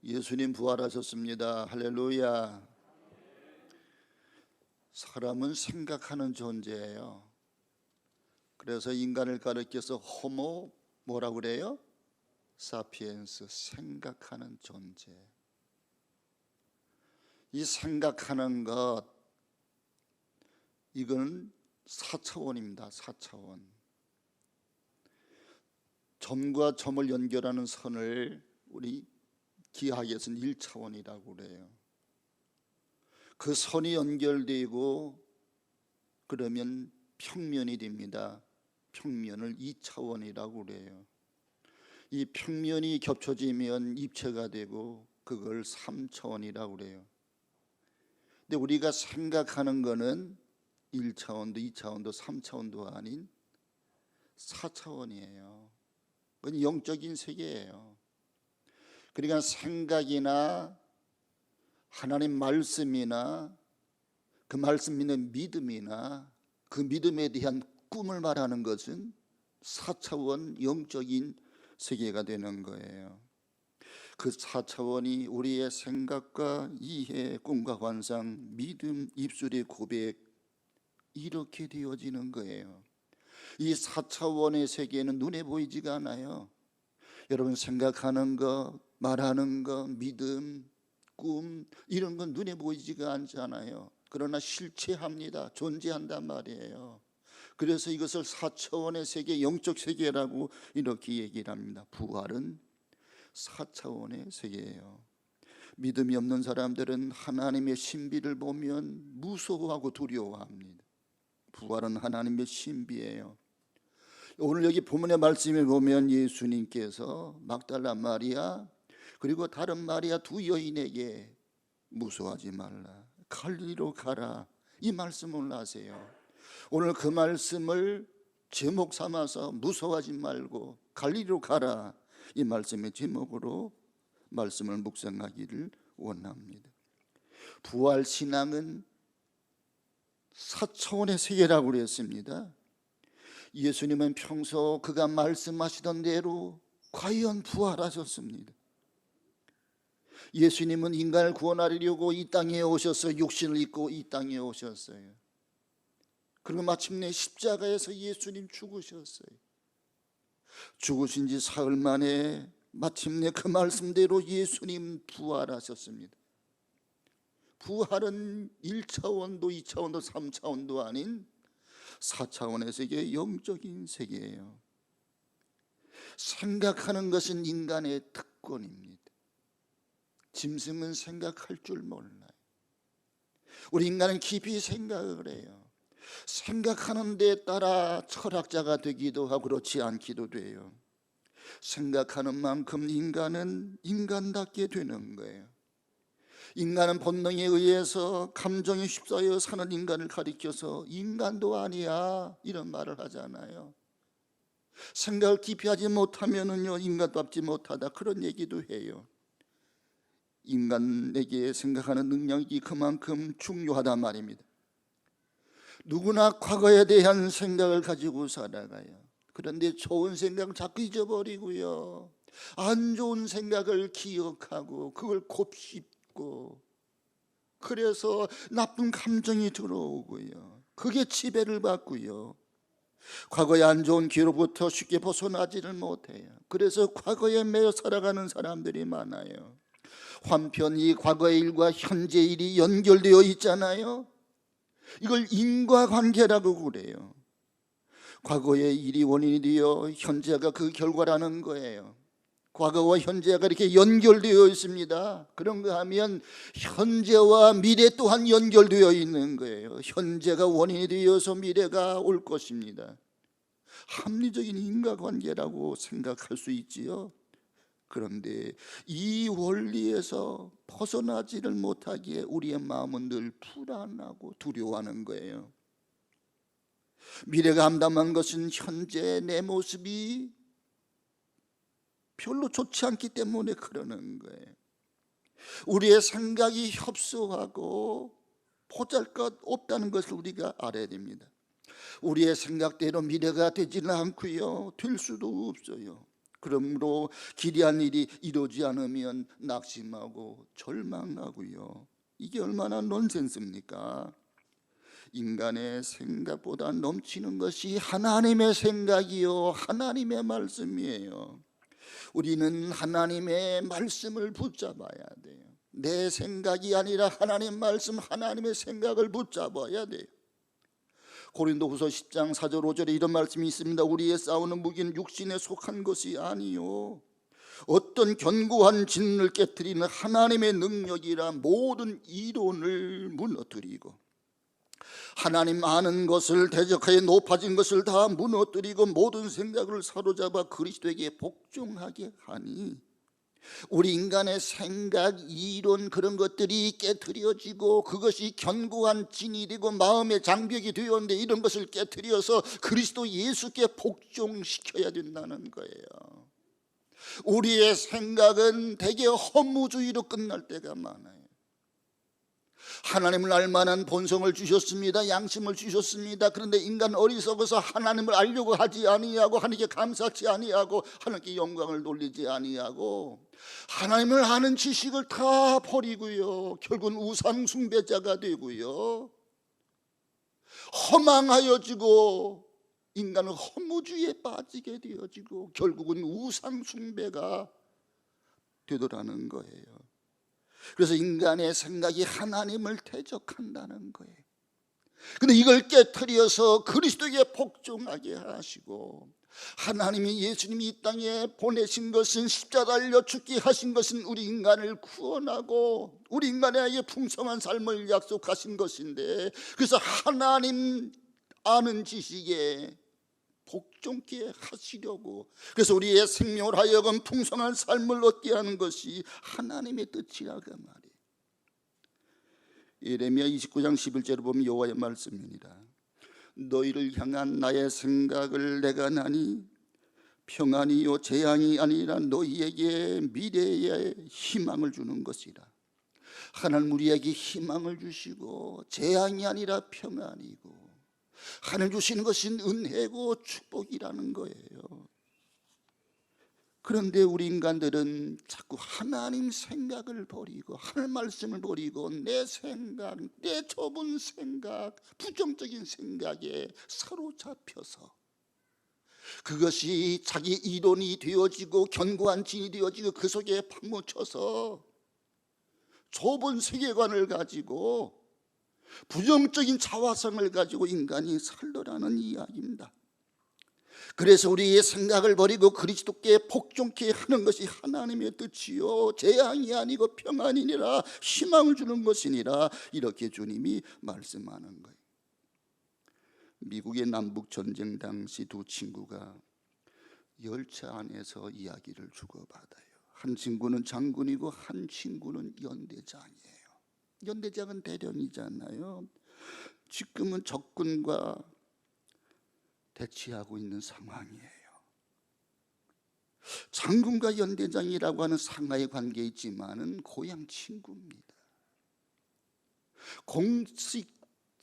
예수님 부활하셨습니다. 할렐루야. 사람은 생각하는 존재예요. 그래서 인간을 가리켜서 호모 뭐라고 그래요? 사피엔스, 생각하는 존재. 이 생각하는 것, 이건 4차원입니다. 4차원. 점과 점을 연결하는 선을 우리 기하학에서는 1차원이라고 그래요. 그 선이 연결되고 그러면 평면이 됩니다. 평면을 2차원이라고 그래요. 이 평면이 겹쳐지면 입체가 되고 그걸 3차원이라고 그래요. 근데 우리가 생각하는 거는 1차원도 2차원도 3차원도 아닌 4차원이에요. 그건 영적인 세계예요. 그러니까 생각이나 하나님 말씀이나 그 말씀 믿는 믿음이나 그 믿음에 대한 꿈을 말하는 것은 4차원 영적인 세계가 되는 거예요. 그 4차원이 우리의 생각과 이해, 꿈과 환상, 믿음, 입술의 고백, 이렇게 되어지는 거예요. 이 4차원의 세계는 눈에 보이지가 않아요. 여러분 생각하는 거, 말하는 거, 믿음, 꿈 이런 건 눈에 보이지가 않잖아요. 그러나 실체합니다. 존재한단 말이에요. 그래서 이것을 4차원의 세계, 영적 세계라고 이렇게 얘기를 합니다. 부활은 4차원의 세계예요. 믿음이 없는 사람들은 하나님의 신비를 보면 무서워하고 두려워합니다. 부활은 하나님의 신비예요. 오늘 여기 본문의 말씀을 보면 예수님께서 막달라 마리아 그리고 다른 마리아 두 여인에게 무서워하지 말라, 갈릴리로 가라, 이 말씀을 하세요. 오늘 그 말씀을 제목 삼아서 무서워하지 말고 갈릴리로 가라, 이 말씀의 제목으로 말씀을 묵상하기를 원합니다. 부활 신앙은 4차원의 세계라고 그랬습니다. 예수님은 평소 그가 말씀하시던 대로 과연 부활하셨습니다. 예수님은 인간을 구원하려고 이 땅에 오셔서 육신을 입고 이 땅에 오셨어요. 그리고 마침내 십자가에서 예수님 죽으셨어요. 죽으신 지 사흘 만에 마침내 그 말씀대로 예수님 부활하셨습니다. 부활은 1차원도 2차원도 3차원도 아닌 4차원의 세계, 영적인 세계예요. 생각하는 것은 인간의 특권입니다. 짐승은 생각할 줄 몰라요. 우리 인간은 깊이 생각을 해요. 생각하는 데 따라 철학자가 되기도 하고 그렇지 않기도 돼요. 생각하는 만큼 인간은 인간답게 되는 거예요. 인간은 본능에 의해서 감정에 휩싸여 사는 인간을 가리켜서 인간도 아니야 이런 말을 하잖아요. 생각을 깊이 하지 못하면은요 인간답지 못하다 그런 얘기도 해요. 인간에게 생각하는 능력이 그만큼 중요하단 말입니다. 누구나 과거에 대한 생각을 가지고 살아가요. 그런데 좋은 생각을 자꾸 잊어버리고요, 안 좋은 생각을 기억하고 그걸 곱씹고, 그래서 나쁜 감정이 들어오고요, 그게 지배를 받고요, 과거의 안 좋은 기로부터 쉽게 벗어나지를 못해요. 그래서 과거에 매여 살아가는 사람들이 많아요. 한편 이 과거의 일과 현재 일이 연결되어 있잖아요. 이걸 인과관계라고 그래요. 과거의 일이 원인이 되어 현재가 그 결과라는 거예요. 과거와 현재가 이렇게 연결되어 있습니다. 그런가 하면 현재와 미래 또한 연결되어 있는 거예요. 현재가 원인이 되어서 미래가 올 것입니다. 합리적인 인과관계라고 생각할 수 있지요. 그런데 이 원리에서 벗어나지를 못하기에 우리의 마음은 늘 불안하고 두려워하는 거예요. 미래가 암담한 것은 현재 내 모습이 별로 좋지 않기 때문에 그러는 거예요. 우리의 생각이 협소하고 보잘것없다는 것을 우리가 알아야 됩니다. 우리의 생각대로 미래가 되지는 않고요, 될 수도 없어요. 그러므로 기대한 일이 이루어지지 않으면 낙심하고 절망하고요. 이게 얼마나 넌센스입니까? 인간의 생각보다 넘치는 것이 하나님의 생각이요, 하나님의 말씀이에요. 우리는 하나님의 말씀을 붙잡아야 돼요. 내 생각이 아니라 하나님 말씀, 하나님의 생각을 붙잡아야 돼요. 고린도후서 10장 4절 5절에 이런 말씀이 있습니다. 우리의 싸우는 무기는 육신에 속한 것이 아니요 어떤 견고한 진을 깨트리는 하나님의 능력이라 모든 이론을 무너뜨리고 하나님 아는 것을 대적하여 높아진 것을 다 무너뜨리고 모든 생각을 사로잡아 그리스도에게 복종하게 하니, 우리 인간의 생각, 이론 그런 것들이 깨트려지고 그것이 견고한 진이 되고 마음의 장벽이 되었는데 이런 것을 깨트려서 그리스도 예수께 복종시켜야 된다는 거예요. 우리의 생각은 대개 허무주의로 끝날 때가 많아요. 하나님을 알만한 본성을 주셨습니다. 양심을 주셨습니다. 그런데 인간 어리석어서 하나님을 알려고 하지 아니하고 하나님께 감사치 아니하고 하나님께 영광을 돌리지 아니하고 하나님을 아는 지식을 다 버리고요, 결국은 우상 숭배자가 되고요, 허망하여지고 인간은 허무주의에 빠지게 되어지고 결국은 우상 숭배가 되더라는 거예요. 그래서 인간의 생각이 하나님을 대적한다는 거예요. 근데 이걸 깨트려서 그리스도에게 복종하게 하시고, 하나님이 예수님이 이 땅에 보내신 것은 십자가 달려 죽게 하신 것은 우리 인간을 구원하고 우리 인간에게 풍성한 삶을 약속하신 것인데, 그래서 하나님 아는 지식에 복종케 하시려고, 그래서 우리의 생명을 하여금 풍성한 삶을 얻게 하는 것이 하나님의 뜻이라고 말이에요. 예레미야 29장 11절을 보면 여호와의 말씀입니다. 너희를 향한 나의 생각을 내가 나니 평안이요 재앙이 아니라 너희에게 미래의 희망을 주는 것이라. 하나님 우리에게 희망을 주시고 재앙이 아니라 평안이고, 하나님 주시는 것은 은혜고 축복이라는 거예요. 그런데 우리 인간들은 자꾸 하나님 생각을 버리고 하나님 말씀을 버리고 내 생각, 내 좁은 생각, 부정적인 생각에 사로잡혀서 그것이 자기 이론이 되어지고 견고한 진이 되어지고 그 속에 파묻혀서 좁은 세계관을 가지고 부정적인 자화성을 가지고 인간이 살더라는 이야기입니다. 그래서 우리의 생각을 버리고 그리스도께 복종케 하는 것이 하나님의 뜻이요 재앙이 아니고 평안이니라 희망을 주는 것이니라, 이렇게 주님이 말씀하는 거예요. 미국의 남북전쟁 당시 두 친구가 열차 안에서 이야기를 주고받아요. 한 친구는 장군이고 한 친구는 연대장이에요. 연대장은 대령이잖아요. 지금은 적군과 대치하고 있는 상황이에요. 장군과 연대장이라고 하는 상하의 관계에 있지만은 고향 친구입니다.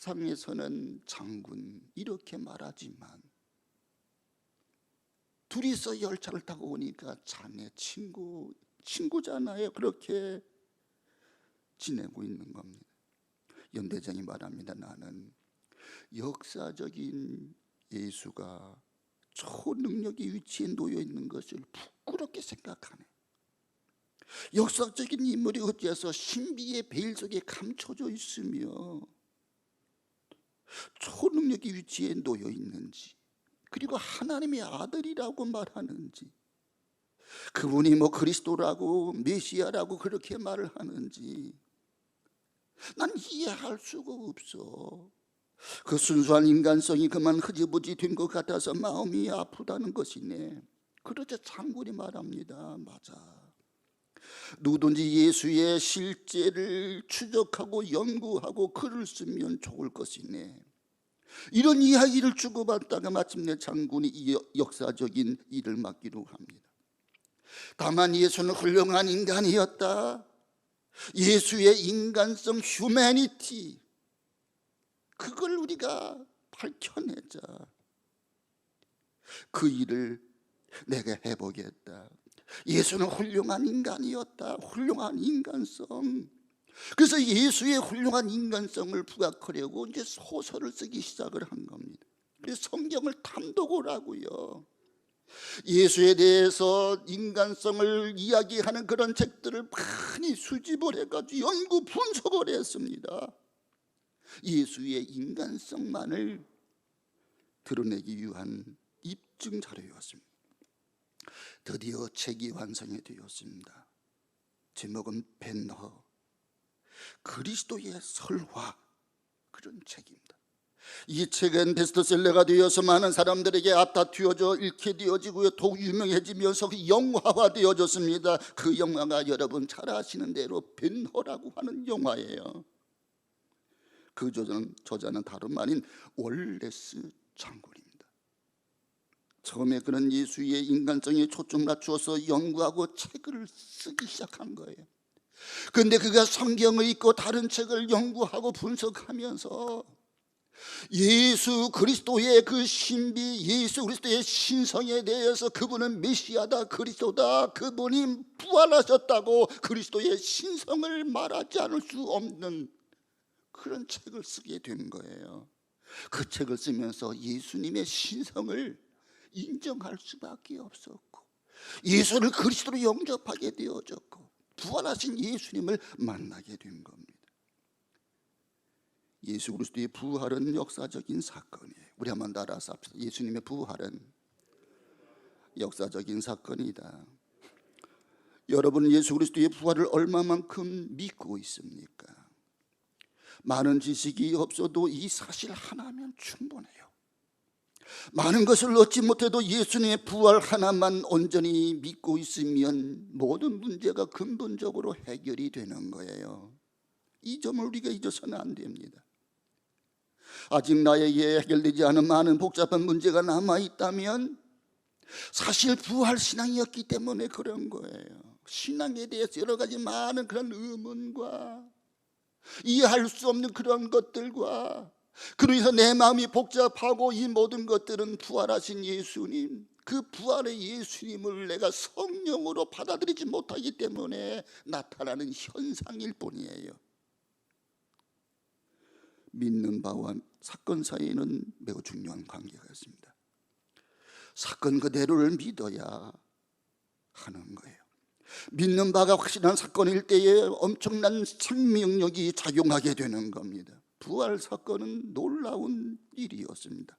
공식상에서는 장군 이렇게 말하지만 둘이서 열차를 타고 오니까 자네 친구잖아요. 그렇게 지내고 있는 겁니다. 연대장이 말합니다. 나는 역사적인 예수가 초능력의 위치에 놓여 있는 것을 부끄럽게 생각하네. 역사적인 인물이 어째서 신비의 베일 속에 감춰져 있으며 초능력의 위치에 놓여 있는지, 그리고 하나님의 아들이라고 말하는지, 그분이 그리스도라고 메시아라고 그렇게 말을 하는지 난 이해할 수가 없어. 그 순수한 인간성이 그만 흐지부지 된 것 같아서 마음이 아프다는 것이네. 그러자 장군이 말합니다. 맞아. 누구든지 예수의 실제를 추적하고 연구하고 글을 쓰면 좋을 것이네. 이런 이야기를 주고받다가 마침내 장군이 이 역사적인 일을 맡기로 합니다. 다만 예수는 훌륭한 인간이었다. 예수의 인간성, 휴머니티, 그걸 우리가 밝혀내자. 그 일을 내가 해보겠다. 예수는 훌륭한 인간이었다. 훌륭한 인간성. 그래서 예수의 훌륭한 인간성을 부각하려고 이제 소설을 쓰기 시작을 한 겁니다. 그래서 성경을 탐독을 하고요, 예수에 대해서 인간성을 이야기하는 그런 책들을 많이 수집을 해가지고 연구 분석을 했습니다. 예수의 인간성만을 드러내기 위한 입증 자료였습니다. 드디어 책이 완성이 되었습니다. 제목은 벤허, 그리스도의 설화, 그런 책입니다. 이 책은 베스트셀러가 되어서 많은 사람들에게 앞다투어져 읽게 되어지고요, 더욱 유명해지면서 영화화되어졌습니다. 그 영화가 여러분 잘 아시는 대로 벤허라고 하는 영화예요. 그 저자는 다름 아닌 월레스 장군입니다. 처음에 그는 예수의 인간성에 초점 맞추어서 연구하고 책을 쓰기 시작한 거예요. 그런데 그가 성경을 읽고 다른 책을 연구하고 분석하면서 예수 그리스도의 그 신비, 예수 그리스도의 신성에 대해서 그분은 메시아다, 그리스도다, 그분이 부활하셨다고 그리스도의 신성을 말하지 않을 수 없는 그런 책을 쓰게 된 거예요. 그 책을 쓰면서 예수님의 신성을 인정할 수밖에 없었고, 예수를 그리스도로 영접하게 되어졌고, 부활하신 예수님을 만나게 된 겁니다. 예수 그리스도의 부활은 역사적인 사건이에요. 우리 한번 따라서 합시다. 예수님의 부활은 역사적인 사건이다. 여러분, 예수 그리스도의 부활을 얼마만큼 믿고 있습니까? 많은 지식이 없어도 이 사실 하나면 충분해요. 많은 것을 얻지 못해도 예수님의 부활 하나만 온전히 믿고 있으면 모든 문제가 근본적으로 해결이 되는 거예요. 이 점을 우리가 잊어서는 안 됩니다. 아직 나에게 해결되지 않은 많은 복잡한 문제가 남아있다면 사실 부활신앙이었기 때문에 그런 거예요. 신앙에 대해서 여러 가지 많은 그런 의문과 이해할 수 없는 그런 것들과, 그래서 내 마음이 복잡하고, 이 모든 것들은 부활하신 예수님, 그 부활의 예수님을 내가 성령으로 받아들이지 못하기 때문에 나타나는 현상일 뿐이에요. 믿는 바와 사건 사이에는 매우 중요한 관계가 있습니다. 사건 그대로를 믿어야 하는 거예요. 믿는 바가 확실한 사건일 때에 엄청난 생명력이 작용하게 되는 겁니다. 부활 사건은 놀라운 일이었습니다.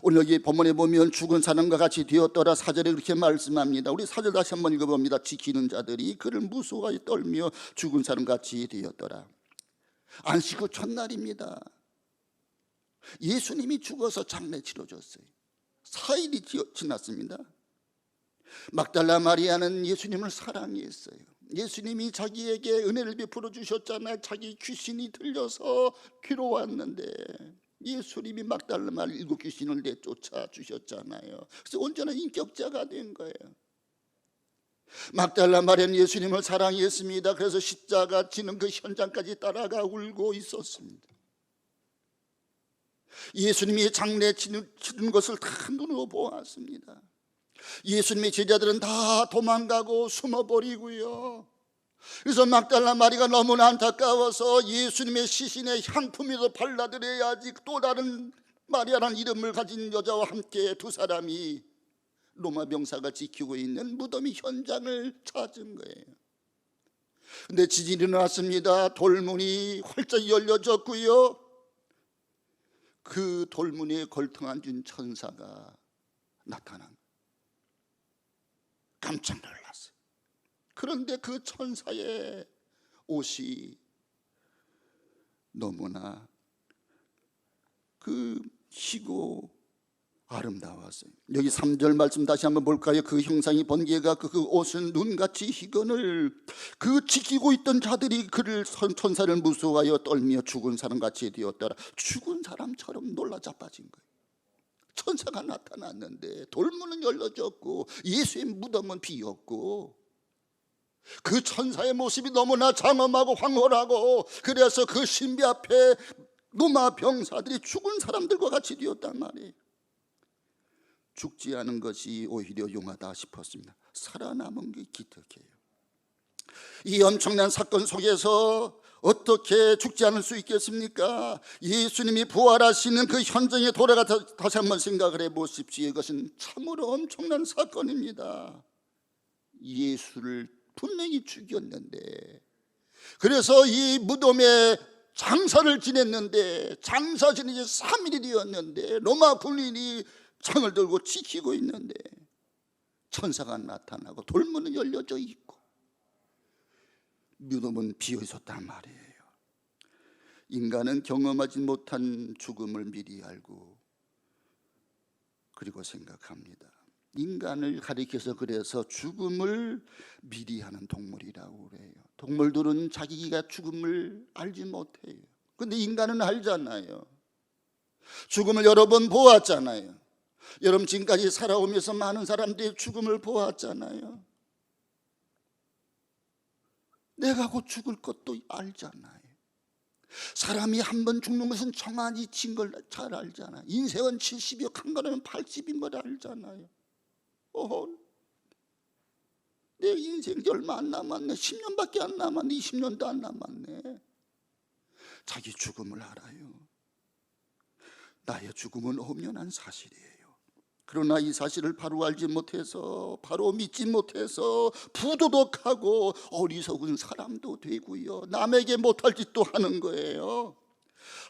오늘 여기 본문에 보면 죽은 사람과 같이 되었더라 4절에 그렇게 말씀합니다. 우리 4절 다시 한번 읽어봅니다. 지키는 자들이 그를 무서워하여 떨며 죽은 사람같이 되었더라. 안식 후 첫날입니다. 예수님이 죽어서 장례 치러졌어요. 4일이 지났습니다. 막달라 마리아는 예수님을 사랑했어요. 예수님이 자기에게 은혜를 베풀어 주셨잖아요. 자기 귀신이 들려서 괴로웠는데 예수님이 막달라 마리아 7 귀신을 내쫓아 주셨잖아요. 그래서 온전한 인격자가 된 거예요. 막달라 마리아는 예수님을 사랑했습니다. 그래서 십자가 지는 그 현장까지 따라가 울고 있었습니다. 예수님이 장례 치는 것을 다 눈으로 보았습니다. 예수님의 제자들은 다 도망가고 숨어버리고요, 그래서 막달라 마리가 너무나 안타까워서 예수님의 시신에 향품이라도 발라드려야지 또 다른 마리아라는 이름을 가진 여자와 함께 두 사람이 로마 병사가 지키고 있는 무덤의 현장을 찾은 거예요. 근데 지진이 일어났습니다. 돌문이 활짝 열려졌고요, 그 돌문에 걸터 앉은 천사가 나타난 거예요. 깜짝 놀랐어요. 그런데 그 천사의 옷이 너무나 희고 아름다웠어요. 여기 3절 말씀 다시 한번 볼까요? 그 형상이 번개가 그 옷은 눈같이 희건을, 그 지키고 있던 자들이 그를 천사를 무서워하여 떨며 죽은 사람같이 되었더라. 죽은 사람처럼 놀라 자빠진 거예요. 천사가 나타났는데 돌문은 열려졌고 예수의 무덤은 비었고, 그 천사의 모습이 너무나 장엄하고 황홀하고, 그래서 그 신비 앞에 로마 병사들이 죽은 사람들과 같이 되었단 말이에요. 죽지 않은 것이 오히려 용하다 싶었습니다. 살아남은 게 기특해요. 이 엄청난 사건 속에서 어떻게 죽지 않을 수 있겠습니까? 예수님이 부활하시는 그 현장에 돌아가 다시 한번 생각을 해보십시오. 이것은 참으로 엄청난 사건입니다. 예수를 분명히 죽였는데, 그래서 이 무덤에 장사를 지냈는데, 장사 지내지 3일이 되었는데 로마 군인이 창을 들고 지키고 있는데 천사가 나타나고 돌문은 열려져 있고 무덤은 비어 있었단 말이에요. 인간은 경험하지 못한 죽음을 미리 알고 그리고 생각합니다. 인간을 가리켜서 그래서 죽음을 미리 하는 동물이라고 그래요. 동물들은 자기가 죽음을 알지 못해요. 근데 인간은 알잖아요. 죽음을 여러 번 보았잖아요. 여러분 지금까지 살아오면서 많은 사람들이 죽음을 보았잖아요. 내가 곧 죽을 것도 알잖아요. 사람이 한 번 죽는 것은 정한이 진 걸 잘 알잖아요. 인생은 70이요 강건하면 80인 걸 알잖아요. 내 인생이 얼마 안 남았네. 10년밖에 안 남았네. 20년도 안 남았네. 자기 죽음을 알아요. 나의 죽음은 엄연한 사실이에요. 그러나 이 사실을 바로 알지 못해서, 바로 믿지 못해서 부도덕하고 어리석은 사람도 되고요, 남에게 못할 짓도 하는 거예요.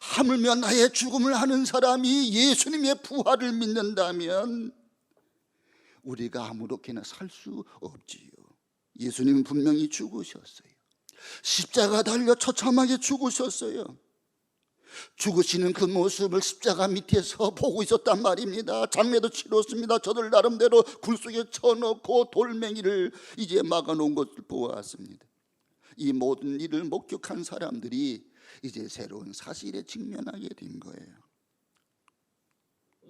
하물며 나의 죽음을 아는 사람이 예수님의 부활을 믿는다면 우리가 아무렇게나 살 수 없지요. 예수님은 분명히 죽으셨어요. 십자가 달려 처참하게 죽으셨어요. 죽으시는 그 모습을 십자가 밑에서 보고 있었단 말입니다. 장례도 치렀습니다. 저들 나름대로 굴 속에 쳐넣고 돌멩이를 이제 막아놓은 것을 보았습니다. 이 모든 일을 목격한 사람들이 이제 새로운 사실에 직면하게 된 거예요.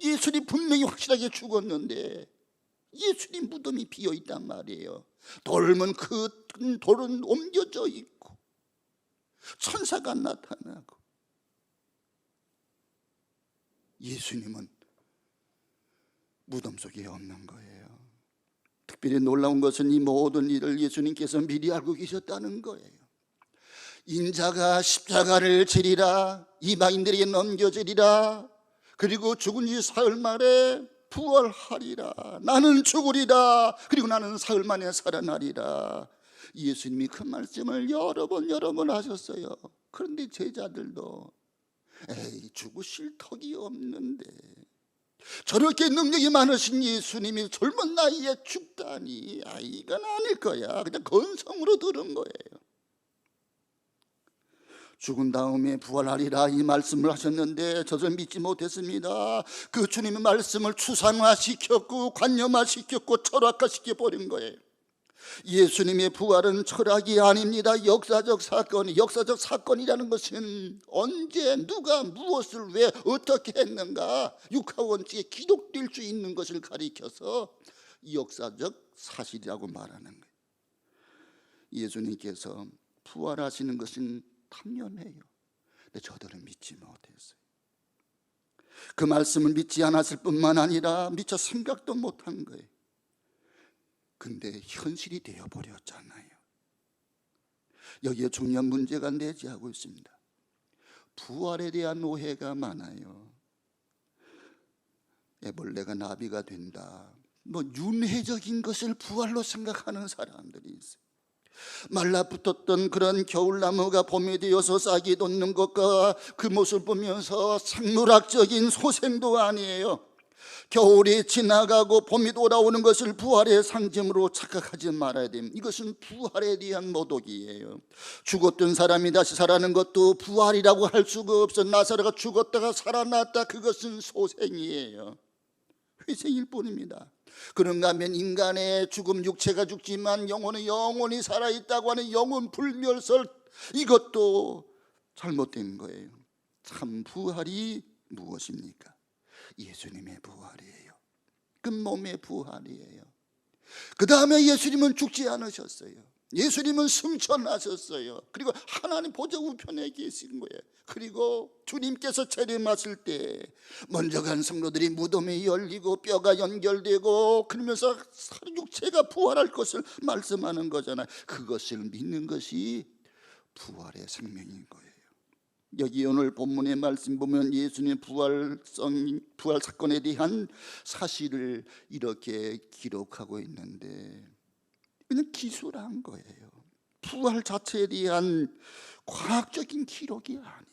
예수님 분명히 확실하게 죽었는데 예수님 무덤이 비어있단 말이에요. 돌은 그 돌은 옮겨져 있고 천사가 나타나고 예수님은 무덤 속에 없는 거예요. 특별히 놀라운 것은 이 모든 일을 예수님께서 미리 알고 계셨다는 거예요. 인자가 십자가를 지리라, 이방인들에게 넘겨지리라, 그리고 죽은 지 사흘 만에 부활하리라, 나는 죽으리라, 그리고 나는 사흘 만에 살아나리라. 예수님이 그 말씀을 여러 번 하셨어요. 그런데 제자들도 에이, 죽으실 턱이 없는데, 저렇게 능력이 많으신 예수님이 젊은 나이에 죽다니, 이건 아닐 거야. 그냥 건성으로 들은 거예요. 죽은 다음에 부활하리라 이 말씀을 하셨는데 저는 믿지 못했습니다. 그 주님의 말씀을 추상화시켰고 관념화시켰고 철학화시켜버린 거예요. 예수님의 부활은 철학이 아닙니다. 역사적 사건이, 역사적 사건이라는 것은 언제 누가 무엇을 왜 어떻게 했는가 육하원칙에 기록될 수 있는 것을 가리켜서 역사적 사실이라고 말하는 거예요. 예수님께서 부활하시는 것은 당연해요. 근데 저들은 믿지 못했어요. 그 말씀을 믿지 않았을 뿐만 아니라 미처 생각도 못한 거예요. 근데 현실이 되어버렸잖아요. 여기에 중요한 문제가 내재하고 있습니다. 부활에 대한 오해가 많아요. 애벌레가 나비가 된다, 윤회적인 것을 부활로 생각하는 사람들이 있어요. 말라붙었던 그런 겨울나무가 봄이 되어서 싹이 돋는 것과 그 모습을 보면서 생물학적인 소생도 아니에요. 겨울이 지나가고 봄이 돌아오는 것을 부활의 상징으로 착각하지 말아야 됩니다. 이것은 부활에 대한 모독이에요. 죽었던 사람이 다시 살아나는 것도 부활이라고 할 수가 없어. 나사로가 죽었다가 살아났다, 그것은 소생이에요. 회생일 뿐입니다. 그런가 하면 인간의 죽음, 육체가 죽지만 영혼은 영원히 살아있다고 하는 영혼 불멸설, 이것도 잘못된 거예요. 참 부활이 무엇입니까? 예수님의 부활이에요. 그 몸의 부활이에요. 그 다음에 예수님은 죽지 않으셨어요. 예수님은 승천하셨어요. 그리고 하나님 보좌 우편에 계신 거예요. 그리고 주님께서 재림하실 때 먼저 간 성도들이 무덤이 열리고 뼈가 연결되고 그러면서 육체가 부활할 것을 말씀하는 거잖아요. 그것을 믿는 것이 부활의 생명인 거예요. 여기 오늘 본문의 말씀 보면 예수님의 부활 사건에 대한 사실을 이렇게 기록하고 있는데, 이는 기술한 거예요. 부활 자체에 대한 과학적인 기록이 아니에요.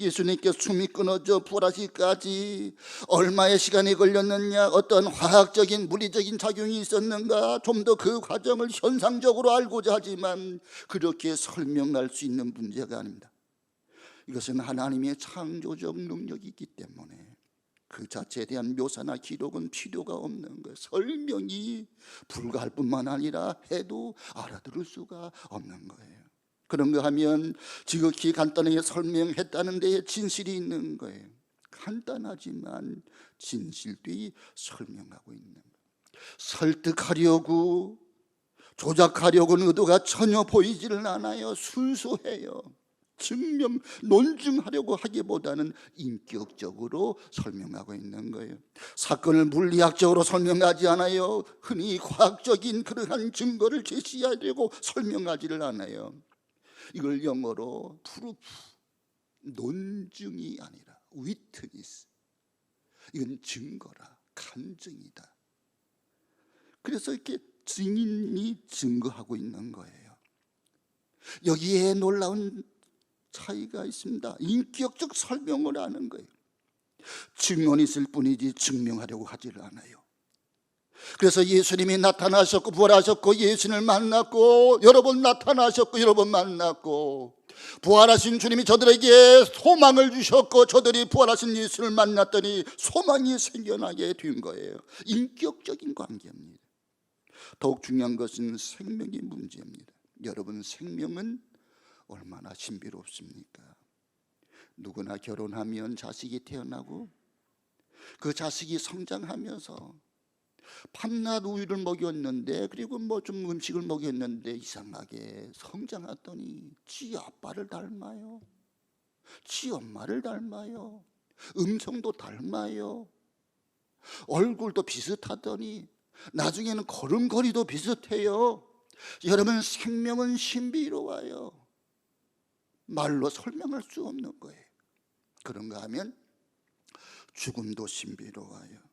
예수님께서 숨이 끊어져 부활하시기까지 얼마의 시간이 걸렸느냐, 어떤 화학적인 물리적인 작용이 있었는가, 좀 더 그 과정을 현상적으로 알고자 하지만 그렇게 설명할 수 있는 문제가 아닙니다. 이것은 하나님의 창조적 능력이 있기 때문에 그 자체에 대한 묘사나 기록은 필요가 없는 거예요. 설명이 불가할 뿐만 아니라 해도 알아들을 수가 없는 거예요. 그런가 하면 지극히 간단하게 설명했다는 데에 진실이 있는 거예요. 간단하지만 진실되이 설명하고 있는 거예요. 설득하려고 조작하려고는 의도가 전혀 보이지를 않아요. 순수해요. 증명, 논증하려고 하기보다는 인격적으로 설명하고 있는 거예요. 사건을 물리학적으로 설명하지 않아요. 흔히 과학적인 그러한 증거를 제시하려고 설명하지를 않아요. 이걸 영어로 프루프, 논증이 아니라 위트니스, 이건 증거라, 간증이다. 그래서 이렇게 증인이 증거하고 있는 거예요. 여기에 놀라운 차이가 있습니다. 인격적 설명을 하는 거예요. 증언이 있을 뿐이지 증명하려고 하지를 않아요. 그래서 예수님이 나타나셨고 부활하셨고 예수님을 만났고 여러 번 나타나셨고 여러 번 만났고, 부활하신 주님이 저들에게 소망을 주셨고 저들이 부활하신 예수를 만났더니 소망이 생겨나게 된 거예요. 인격적인 관계입니다. 더욱 중요한 것은 생명의 문제입니다. 여러분, 생명은 얼마나 신비롭습니까? 누구나 결혼하면 자식이 태어나고 그 자식이 성장하면서 밤낮 우유를 먹였는데, 그리고 뭐 좀 음식을 먹였는데 이상하게 성장했더니 지 아빠를 닮아요. 지 엄마를 닮아요. 음성도 닮아요. 얼굴도 비슷하더니 나중에는 걸음걸이도 비슷해요. 여러분, 생명은 신비로워요. 말로 설명할 수 없는 거예요. 그런가 하면 죽음도 신비로워요.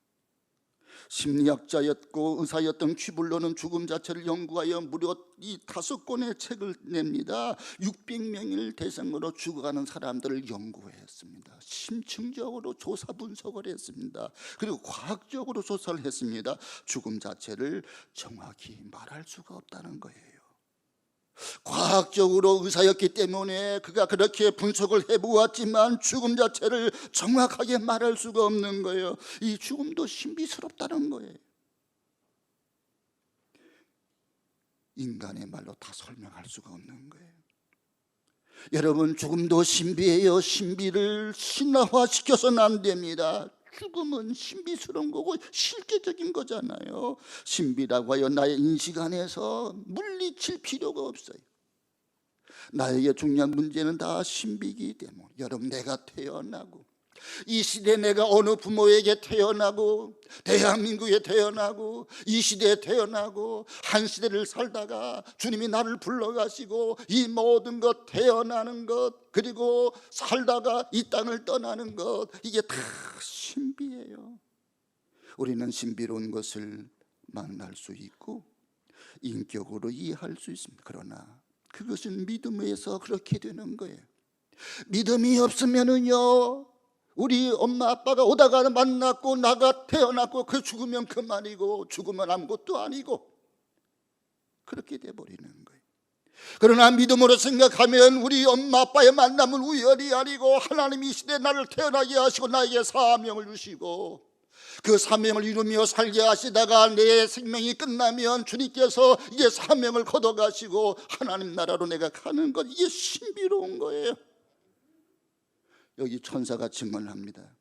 심리학자였고 의사였던 퀴블러는 죽음 자체를 연구하여 무려 이 5권의 책을 냅니다. 600명을 대상으로 죽어가는 사람들을 연구했습니다. 심층적으로 조사 분석을 했습니다. 그리고 과학적으로 조사를 했습니다. 죽음 자체를 정확히 말할 수가 없다는 거예요. 과학적으로 의사였기 때문에 그가 그렇게 분석을 해보았지만 죽음 자체를 정확하게 말할 수가 없는 거예요. 이 죽음도 신비스럽다는 거예요. 인간의 말로 다 설명할 수가 없는 거예요. 여러분, 죽음도 신비예요. 신비를 신화화시켜서는 안 됩니다. 죽음은 신비스러운 거고 실제적인 거잖아요. 신비라고 하여 나의 인식 안에서 물리칠 필요가 없어요. 나에게 중요한 문제는 다 신비이기 때문에, 여러분, 내가 태어나고 이 시대에 내가 어느 부모에게 태어나고 대한민국에 태어나고 이 시대에 태어나고 한 시대를 살다가 주님이 나를 불러가시고 이 모든 것, 태어나는 것 그리고 살다가 이 땅을 떠나는 것, 이게 다 신비예요. 우리는 신비로운 것을 만날 수 있고 인격으로 이해할 수 있습니다. 그러나 그것은 믿음에서 그렇게 되는 거예요. 믿음이 없으면은요, 우리 엄마 아빠가 오다가 만났고 나가 태어났고 그 죽으면 그만이고 죽으면 아무것도 아니고 그렇게 돼버리는 거예요. 그러나 믿음으로 생각하면 우리 엄마 아빠의 만남은 우연이 아니고 하나님이 이 시대에 나를 태어나게 하시고 나에게 사명을 주시고 그 사명을 이루며 살게 하시다가 내 생명이 끝나면 주님께서 이제 사명을 거둬가시고 하나님 나라로 내가 가는 것, 이게 신비로운 거예요. 여기 천사가 증언합니다.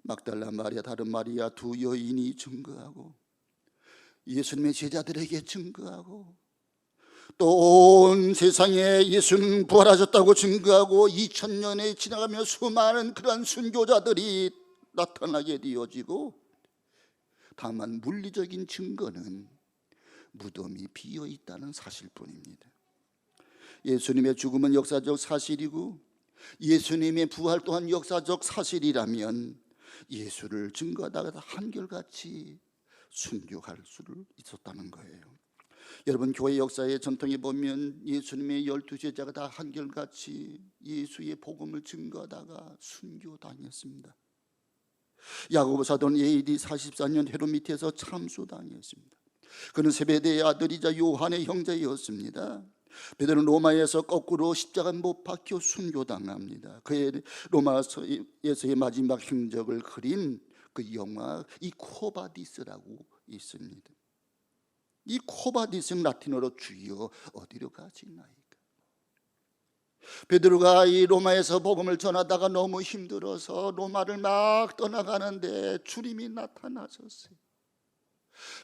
막달라 마리아, 다른 마리아 두 여인이 증거하고 예수님의 제자들에게 증거하고 또 온 세상에 예수는 부활하셨다고 증거하고 2000년이 지나가며 수많은 그러한 순교자들이 나타나게 되어지고, 다만 물리적인 증거는 무덤이 비어 있다는 사실뿐입니다. 예수님의 죽음은 역사적 사실이고 예수님의 부활 또한 역사적 사실이라면 예수를 증거하다가 한결같이 순교할 수를 있었다는 거예요. 여러분, 교회 역사의 전통에 보면 예수님의 12제자가 다 한결같이 예수의 복음을 증거하다가 순교당했습니다. 야고보 사도는 AD 44년 헤롯 밑에서 참수당했습니다. 그는 세베대의 아들이자 요한의 형제였습니다. 베드로는 로마에서 거꾸로 십자가 못 박혀 순교당합니다. 그의 로마에서의 마지막 행적을 그린 그 영화 이 코바디스라고 있습니다. 이 코바디스는 라틴어로 주여 어디로 가시나이까. 베드로가 이 로마에서 복음을 전하다가 너무 힘들어서 로마를 막 떠나가는데 주님이 나타나셨어요.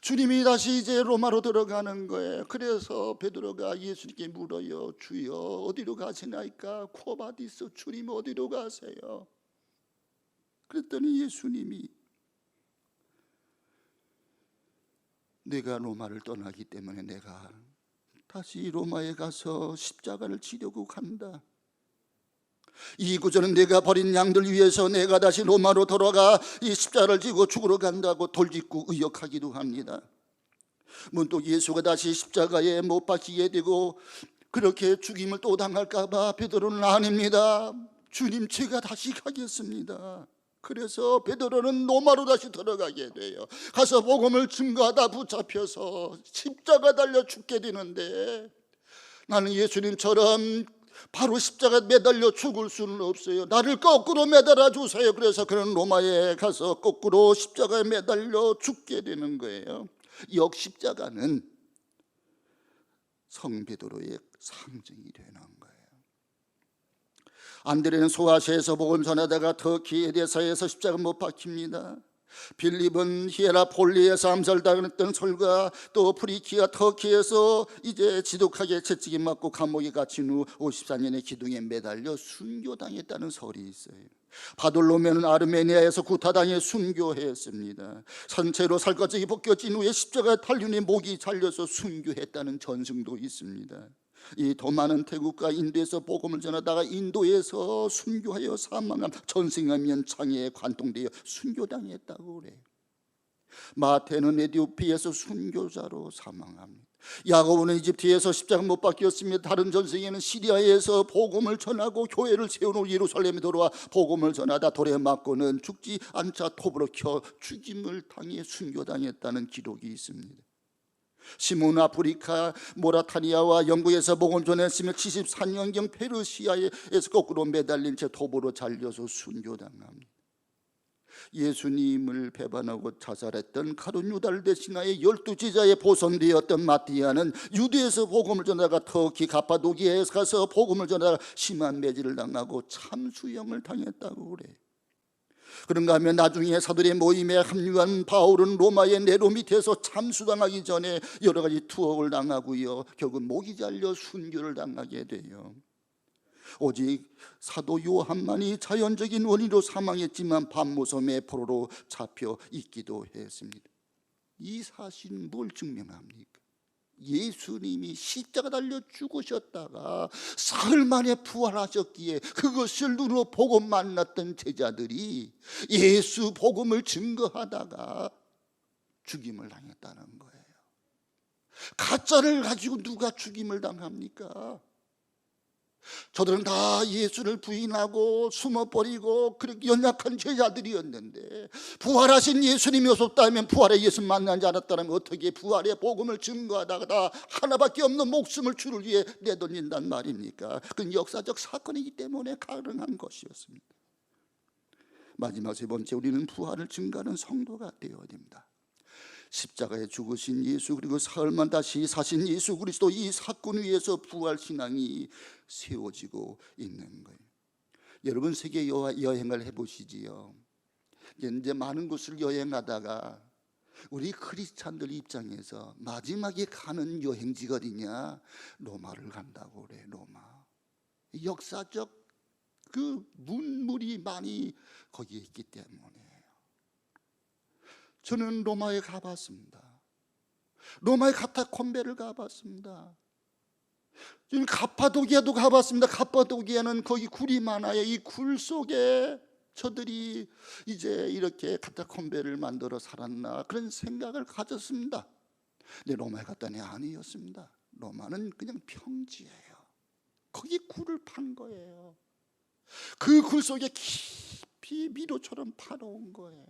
주님이 다시 이제 로마로 들어가는 거예요. 그래서 베드로가 예수님께 물어요. 주여 어디로 가시나이까? 코바디스, 주님 어디로 가세요? 그랬더니 예수님이 내가 로마를 떠나기 때문에 내가 다시 로마에 가서 십자가를 지려고 간다. 이 구절은 내가 버린 양들 위해서 내가 다시 로마로 돌아가 이 십자가를 지고 죽으러 간다고 돌직구 의역하기도 합니다. 문득 예수가 다시 십자가에 못 박히게 되고 그렇게 죽임을 또 당할까 봐 베드로는 아닙니다. 주님, 제가 다시 가겠습니다. 그래서 베드로는 로마로 다시 들어가게 돼요. 가서 복음을 증거하다 붙잡혀서 십자가 달려 죽게 되는데, 나는 예수님처럼 바로 십자가에 매달려 죽을 수는 없어요. 나를 거꾸로 매달아 주세요. 그래서 그는 로마에 가서 거꾸로 십자가에 매달려 죽게 되는 거예요. 역십자가는 성 베드로의 상징이 되는 거예요. 안드레는 소아시아에서 복음 전하다가 터키 에데사에서 십자가 못 박힙니다. 빌립은 히에라폴리에서 암살당했던 설과 또 프리키아 터키에서 이제 지독하게 채찍이 맞고 감옥에 갇힌 후 54년의 기둥에 매달려 순교당했다는 설이 있어요. 바돌로메는 아르메니아에서 구타당해 순교했습니다. 산채로 살갗이 벗겨진 후에 십자가에 달린 목이 잘려서 순교했다는 전승도 있습니다. 이 더 많은 태국과 인도에서 복음을 전하다가 인도에서 순교하여 사망한 전승하면 창에 관통되어 순교당했다고 그래요. 마태는 에티오피아에서 순교자로 사망합니다. 야고보는 이집트에서 십자가 못 박혔으며 다른 전승에는 시리아에서 복음을 전하고 교회를 세우는 예루살렘에 돌아와 복음을 전하다 돌에 맞고는 죽지 않자 톱으로 켜 죽임을 당해 순교당했다는 기록이 있습니다. 시몬 아프리카 모라타니아와 영국에서 복음을 전했으며 74년경 페르시아에서 거꾸로 매달린 채 톱으로 잘려서 순교당합니다. 예수님을 배반하고 자살했던 가룟 유다를 대신하여 12제자에 보선되었던 마티아는 유대에서 복음을 전하다가 터키 가파도기아에 가서 복음을 전하다가 심한 매질을 당하고 참수형을 당했다고 그래. 그런가 하면 나중에 사도의 모임에 합류한 바울은 로마의 네로 밑에서 참수당하기 전에 여러 가지 투옥을 당하고요, 결국 목이 잘려 순교를 당하게 돼요. 오직 사도 요한만이 자연적인 원인으로 사망했지만 밤모섬의 포로로 잡혀 있기도 했습니다. 이 사실은 뭘 증명합니까? 예수님이 십자가 달려 죽으셨다가 사흘 만에 부활하셨기에 그것을 눈으로 보고 만났던 제자들이 예수 복음을 증거하다가 죽임을 당했다는 거예요. 가짜를 가지고 누가 죽임을 당합니까? 저들은 다 예수를 부인하고 숨어버리고 그렇게 연약한 제자들이었는데, 부활하신 예수님이 없었다면, 부활의 예수 만나지 않았다면 어떻게 부활의 복음을 증거하다가 다 하나밖에 없는 목숨을 주를 위해 내던진단 말입니까? 그건 역사적 사건이기 때문에 가능한 것이었습니다. 마지막 세 번째, 우리는 부활을 증거하는 성도가 되어야 됩니다. 십자가에 죽으신 예수, 그리고 사흘만 다시 사신 예수 그리스도, 이 사건 위에서 부활신앙이 세워지고 있는 거예요. 여러분, 세계 여행을 해보시지요. 이제 많은 곳을 여행하다가 우리 크리스찬들 입장에서 마지막에 가는 여행지가 어디냐? 로마를 간다고 그래. 로마. 역사적 그 문물이 많이 거기에 있기 때문에. 저는 로마에 가봤습니다. 로마의 카타콤베를 가봤습니다. 저는 가파도기아도 가봤습니다. 가파도기아는 거기 굴이 많아요. 이 굴 속에 저들이 이제 이렇게 카타콤베를 만들어 살았나 그런 생각을 가졌습니다. 근데 로마에 갔더니 아니었습니다. 로마는 그냥 평지예요. 거기 굴을 판 거예요. 그 굴 속에 깊이 미로처럼 파놓은 거예요.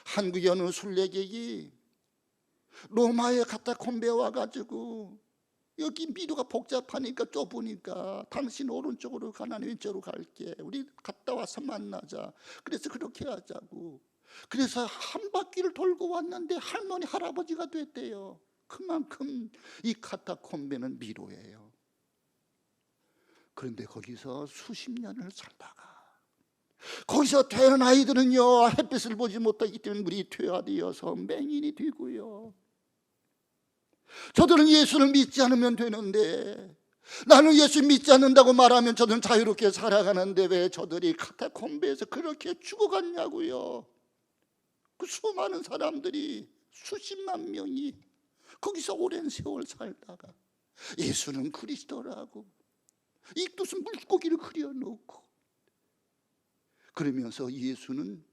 한국의 어느 순례객이 로마에 카타콤베 와가지고 여기 미로가 복잡하니까 좁으니까 당신 오른쪽으로 가, 나는 왼쪽으로 갈게. 우리 갔다 와서 만나자. 그래서 그렇게 하자고. 그래서 한 바퀴를 돌고 왔는데 할머니 할아버지가 됐대요. 그만큼 이 카타콤베는 미로예요. 그런데 거기서 수십 년을 살다가 거기서 태어난 아이들은요 햇빛을 보지 못하기 때문에 물이 퇴화되어서 맹인이 되고요. 저들은 예수를 믿지 않으면 되는데, 나는 예수 믿지 않는다고 말하면 저들은 자유롭게 살아가는데 왜 저들이 카타콤베에서 그렇게 죽어갔냐고요. 그 수많은 사람들이 수십만 명이 거기서 오랜 세월 살다가 예수는 그리스도라고 이 무슨 물고기를 그려놓고 그러면서 예수는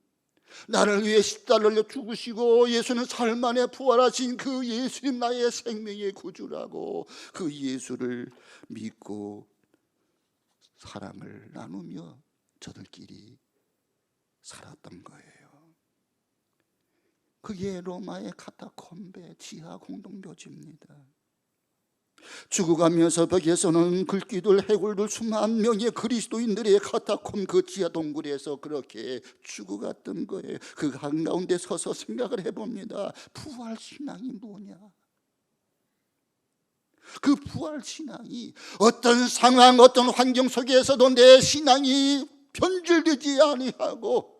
나를 위해 십자가를 죽으시고 예수는 사흘 만에 부활하신 그 예수님 나의 생명의 구주라고 그 예수를 믿고 사랑을 나누며 저들끼리 살았던 거예요. 그게 로마의 카타콤베 지하 공동묘지입니다. 죽어가면서 벽에서는 글귀들 해골들 수만 명의 그리스도인들의 카타콤 그 지하 동굴에서 그렇게 죽어갔던 거예요. 그 한가운데 서서 생각을 해봅니다. 부활신앙이 뭐냐? 그 부활신앙이 어떤 상황 어떤 환경 속에서도 내 신앙이 변질되지 아니하고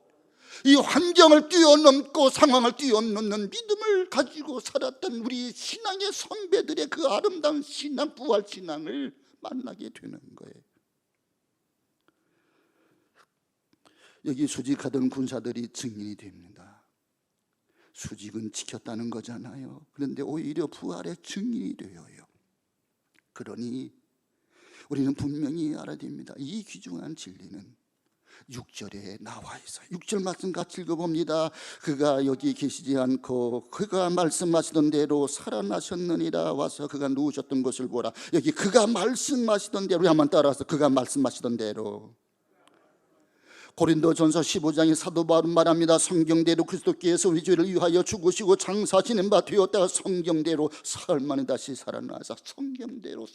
이 환경을 뛰어넘고 상황을 뛰어넘는 믿음을 가지고 살았던 우리 신앙의 선배들의 그 아름다운 신앙, 부활신앙을 만나게 되는 거예요. 여기 수직하던 군사들이 증인이 됩니다. 수직은 지켰다는 거잖아요. 그런데 오히려 부활의 증인이 되어요. 그러니 우리는 분명히 알아야 됩니다. 이 귀중한 진리는 6절에 나와 있어요. 6절 말씀 같이 읽어봅니다. 그가 여기 계시지 않고 그가 말씀하시던 대로 살아나셨느니라. 와서 그가 누우셨던 곳을 보라. 여기 그가 말씀하시던 대로 한번 따라서 그가 말씀하시던 대로. 고린도전서 15장에 사도 바울은 말합니다. 성경대로 그리스도께서 우리 죄를 위하여 죽으시고 장사하시는 바 되었다가 성경대로 사흘 만에 다시 살아나서 성경대로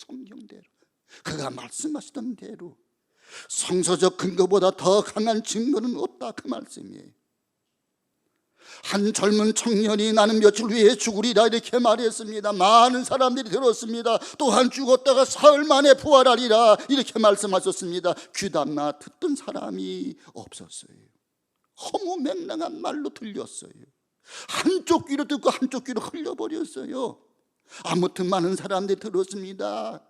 그가 말씀하시던 대로. 성서적 근거보다 더 강한 증거는 없다 그 말씀이에요. 한 젊은 청년이 나는 며칠 후에 죽으리라 이렇게 말했습니다. 많은 사람들이 들었습니다. 또한 죽었다가 사흘 만에 부활하리라 이렇게 말씀하셨습니다. 귀담나 듣던 사람이 없었어요. 허무맹랑한 말로 들렸어요. 한쪽 귀로 듣고 한쪽 귀로 흘려버렸어요. 아무튼 많은 사람들이 들었습니다.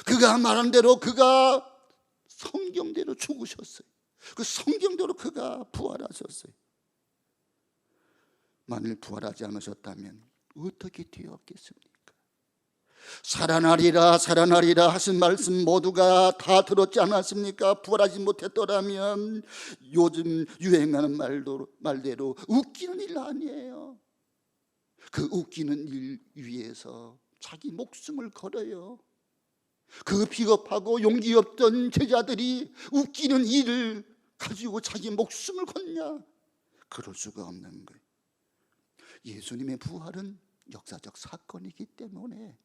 그가 말한 대로 그가 성경대로 죽으셨어요. 그 성경대로 그가 부활하셨어요. 만일 부활하지 않으셨다면 어떻게 되었겠습니까? 살아나리라 하신 말씀 모두가 다 들었지 않았습니까? 부활하지 못했더라면 요즘 유행하는 말대로 웃기는 일 아니에요. 그 웃기는 일 위해서 자기 목숨을 걸어요. 그 비겁하고 용기 없던 제자들이 웃기는 일을 가지고 자기 목숨을 걷냐? 그럴 수가 없는 거예요. 예수님의 부활은 역사적 사건이기 때문에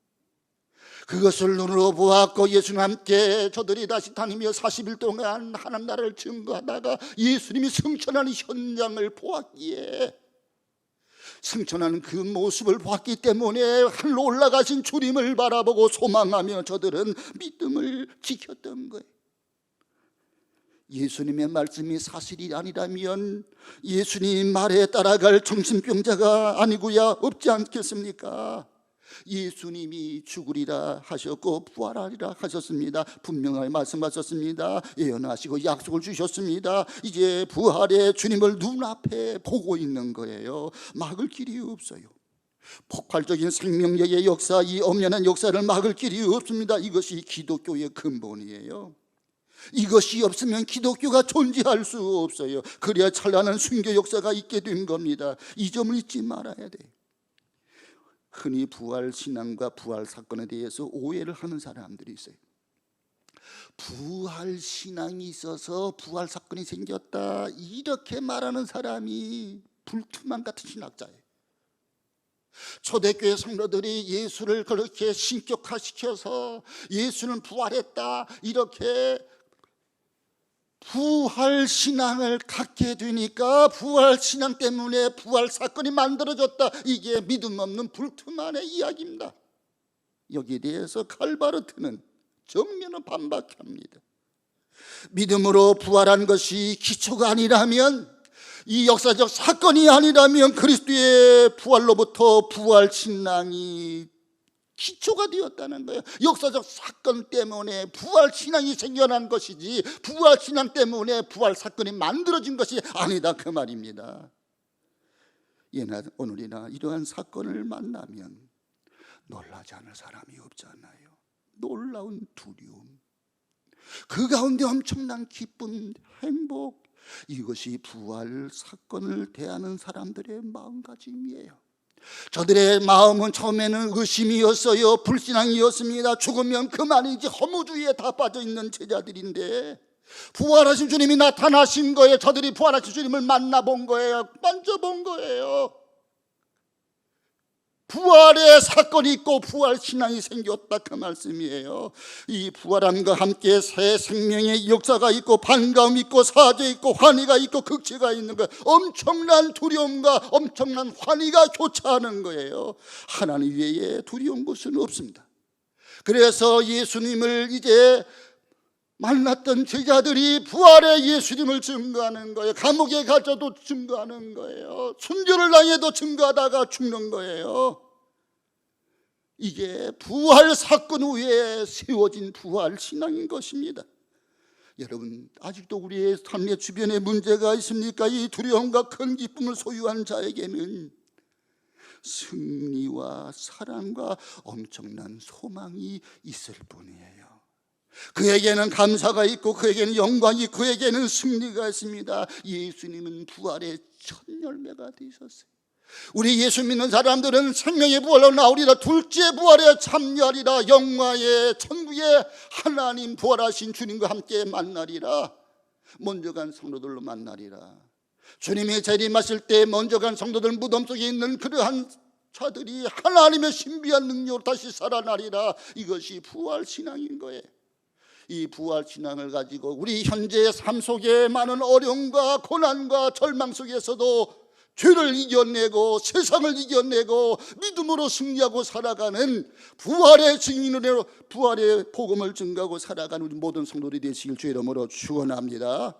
그것을 눈으로 보았고 예수님 함께 저들이 다시 다니며 40일 동안 하나님 나라를 증거하다가 예수님이 승천하는 현장을 보았기에 승천하는 그 모습을 봤기 때문에 하늘로 올라가신 주님을 바라보고 소망하며 저들은 믿음을 지켰던 거예요. 예수님의 말씀이 사실이 아니라면 예수님 말에 따라갈 정신병자가 아니고야 없지 않겠습니까? 예수님이 죽으리라 하셨고 부활하리라 하셨습니다. 분명하게 말씀하셨습니다. 예언하시고 약속을 주셨습니다. 이제 부활의 주님을 눈앞에 보고 있는 거예요. 막을 길이 없어요. 폭발적인 생명력의 역사, 이 엄연한 역사를 막을 길이 없습니다. 이것이 기독교의 근본이에요. 이것이 없으면 기독교가 존재할 수 없어요. 그래야 찬란한 순교 역사가 있게 된 겁니다. 이 점을 잊지 말아야 돼요. 흔히 부활 신앙과 부활 사건에 대해서 오해를 하는 사람들이 있어요. 부활 신앙이 있어서 부활 사건이 생겼다, 이렇게 말하는 사람이 불투만 같은 신학자예요. 초대교회 성도들이 예수를 그렇게 신격화시켜서 예수는 부활했다, 이렇게 부활 신앙을 갖게 되니까 부활 신앙 때문에 부활 사건이 만들어졌다, 이게 믿음 없는 불투만의 이야기입니다. 여기에 대해서 칼바르트는 정면을 반박합니다. 믿음으로 부활한 것이 기초가 아니라면, 이 역사적 사건이 아니라면 그리스도의 부활로부터 부활 신앙이 기초가 되었다는 거예요. 역사적 사건 때문에 부활 신앙이 생겨난 것이지 부활 신앙 때문에 부활 사건이 만들어진 것이 아니다, 그 말입니다. 예나 오늘이나 이러한 사건을 만나면 놀라지 않을 사람이 없잖아요. 놀라운 두려움, 그 가운데 엄청난 기쁨, 행복, 이것이 부활 사건을 대하는 사람들의 마음가짐이에요. 저들의 마음은 처음에는 의심이었어요. 불신앙이었습니다. 죽으면 그만이지, 허무주의에 다 빠져있는 제자들인데 부활하신 주님이 나타나신 거예요. 저들이 부활하신 주님을 만나본 거예요. 만져본 거예요. 부활의 사건이 있고 부활 신앙이 생겼다, 그 말씀이에요. 이 부활함과 함께 새 생명의 역사가 있고 반가움이 있고 사죄 있고 환희가 있고 극치가 있는 거예요. 엄청난 두려움과 엄청난 환희가 교차하는 거예요. 하나님 외에 두려운 것은 없습니다. 그래서 예수님을 이제 만났던 제자들이 부활의 예수님을 증거하는 거예요. 감옥에 갇혀도 증거하는 거예요. 순교를 당해도 증거하다가 죽는 거예요. 이게 부활 사건 후에 세워진 부활 신앙인 것입니다. 여러분, 아직도 우리의 삶의 주변에 문제가 있습니까? 이 두려움과 큰 기쁨을 소유한 자에게는 승리와 사랑과 엄청난 소망이 있을 뿐이에요. 그에게는 감사가 있고 그에게는 영광이, 그에게는 승리가 있습니다. 예수님은 부활의 첫 열매가 되셨어요. 우리 예수 믿는 사람들은 생명의 부활로 나오리라, 둘째 부활에 참여하리라, 영광의 천국에 하나님 부활하신 주님과 함께 만나리라. 먼저 간 성도들로 만나리라. 주님이 재림하실 때 먼저 간 성도들 무덤 속에 있는 그러한 자들이 하나님의 신비한 능력으로 다시 살아나리라. 이것이 부활 신앙인 거예요. 이 부활 신앙을 가지고 우리 현재의 삶 속에 많은 어려움과 고난과 절망 속에서도 죄를 이겨내고 세상을 이겨내고 믿음으로 승리하고 살아가는 부활의 증인으로 부활의 복음을 증거하고 살아가는 우리 모든 성도들이 되시길 주의 이름으로 축원합니다.